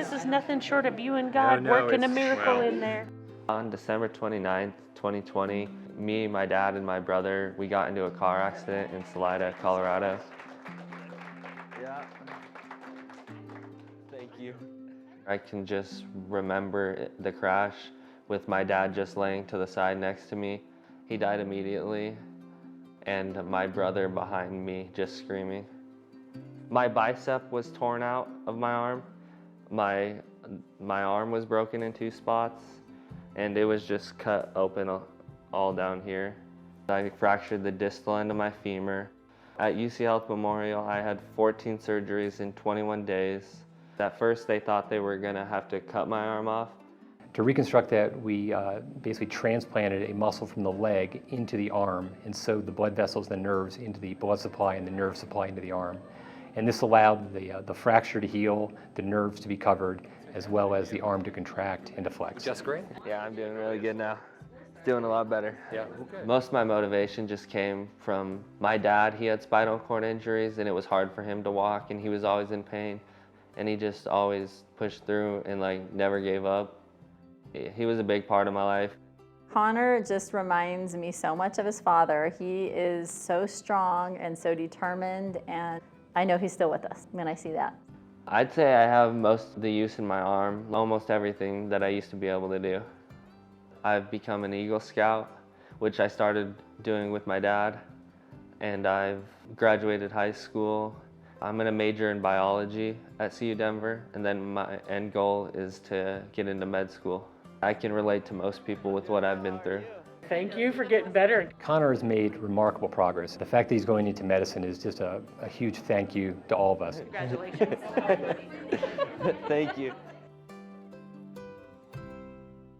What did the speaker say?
this is nothing short of you and God working a miracle in there. On December 29th, 2020, me, my dad, and my brother, we got into a car accident in Salida, Colorado. Yeah. Thank you. I can just remember the crash with my dad just laying to the side next to me. He died immediately, and my brother behind me just screaming. My bicep was torn out of my arm. My arm was broken in 2 spots, and it was just cut open all down here. I fractured the distal end of my femur. At UCHealth Memorial, I had 14 surgeries in 21 days. At first, they thought they were gonna have to cut my arm off. To reconstruct that, we basically transplanted a muscle from the leg into the arm and sewed the blood vessels and the nerves into the blood supply and the nerve supply into the arm. And this allowed the fracture to heal, the nerves to be covered, as well as the arm to contract and to flex. Just great? Yeah, I'm doing really good now. Doing a lot better. Yeah, okay. Most of my motivation just came from my dad. He had spinal cord injuries, and it was hard for him to walk, and he was always in pain. And he just always pushed through and never gave up. He was a big part of my life. Konnor just reminds me so much of his father. He is so strong and so determined, and I know he's still with us when I see that. I'd say I have most of the use in my arm, almost everything that I used to be able to do. I've become an Eagle Scout, which I started doing with my dad, and I've graduated high school. I'm going to major in biology at CU Denver, and then my end goal is to get into med school. I can relate to most people with what I've been through. Thank you for getting better. Konnor has made remarkable progress. The fact that he's going into medicine is just a huge thank you to all of us. Congratulations. Thank you.